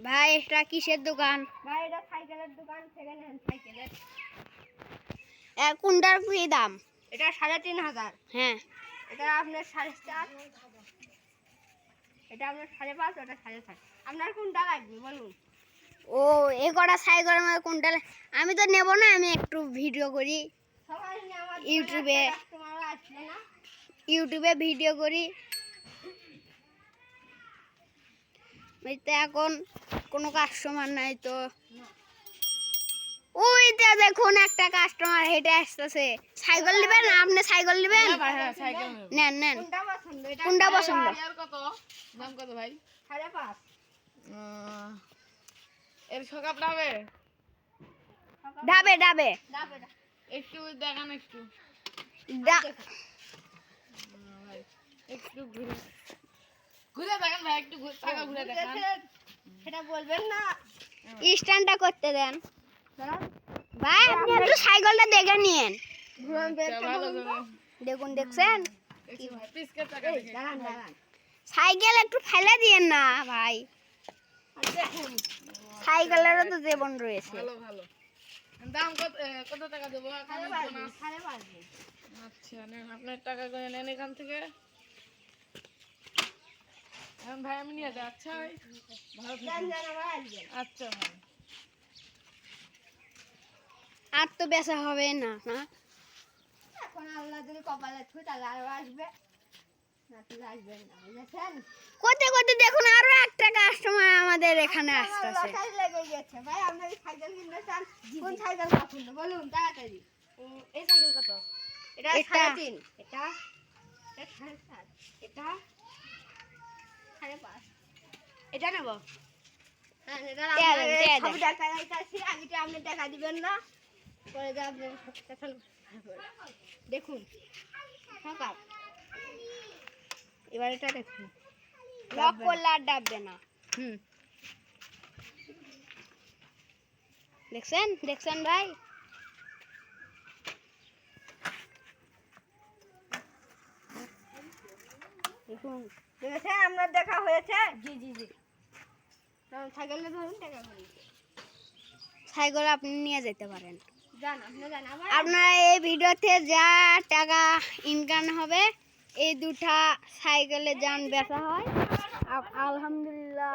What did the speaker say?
ভাই এটা কিসের দোকান? ভাই এটা সাইকেলের দোকান, সেকেন্ড হ্যান্ড সাইকেলের। কোনটার কি দাম? এটা ৩,৫০০। হ্যাঁ, এটা আপনার ৪.৫। এটা আপনার ৫.৫, ওটা ৬.৫। আপনার কোনটা লাগবে বলুন? ও এই কটা সাইকেলের মধ্যে কোনটা আমি তো নেব না, আমি একটু ভিডিও করি সবাই নিয়ে আমার ইউটিউবে। কাস্টমার আসবে না? ইউটিউবে ভিডিও করি। তো এখন কোনো কাস্টমার নাই তো। ওইটা দেখুন একটা কাস্টমার হেঁটে আসতেছে। সাইকেল নেবেন? আপনি সাইকেল নেবেন? নেন নেন। কোনটা পছন্দ? এটা কোনটা পছন্দ? কত দাম কত ভাই? ৫.৫। এর সকাপটা হবে ডাবে ডাবে দাম এটা। একটু দেখান, একটু ভাই একটু ঘুরে ঘুরে দেখান ভাই, একটু চাকা ঘুরে দেখান। সেটা বলবেন না। স্ট্যান্ডটা করতে দেন ভাই। আপনি একটু সাইকেলটা দেখে নিয়েন। আচ্ছা, ভালো করে দেখুন, দেখছেন পিসকের চাকা দেখে। দাঁড়ান দাঁড়ান। সাইকেল একটু ফেলে দিয়েন না ভাই। দেখুন সাইকেলেরও তো জীবন রয়েছে। ভালো ভালো। দাম কত কত টাকা দেবো এখন? ৫.৫। আচ্ছা নেন, আপনার টাকা করে নেন এখান থেকে। এখন ভাই আমি নিয়ে যাই। আচ্ছা ভাই, ভালো থাকবেন। আচ্ছা ভাই। আর তো বেচা হবে না না? এখন আল্লাহ যদি কপালে থুই তাহলে আরো আসবে, না তুই আসবেন না, বুঝেছেন? করতে করতে দেখুন আরো একটা কাস্টমার আমাদের এখানে আসতেছে। লটারি লেগে গেছে। ভাই আপনি সাইকেল কিনতে চান? কোন সাইকেল পছন্দ বলুন তাড়াতাড়ি। এই সাইকেল কত? এটা এটা। ৩.৫। এটা ৭.৫। এটা ৫.৫। এটা নেব? হ্যাঁ, এটা সব টাকা রাইতাছি। আগেটা আপনি টাকা দিবেন না, পরে যা আপনি দেখুন সকাল। এবার এটা দেখুন, লক করলে আর ডাববে না। হুম দেখছেন দেখছেন ভাই? দেখুন, দেখেছেন আপনার দেখা হয়েছে? জি জি জি। সাইকেলে ধরুন টাকা করে সাইকেল আপনি নিয়ে যেতে পারেন। যান, আপনি যান। আমার আপনার এই ভিডিওতে যা টাকা ইনকাম হবে এই দুটা সাইকেলে যান বেচা হয়। আলহামদুলিল্লাহ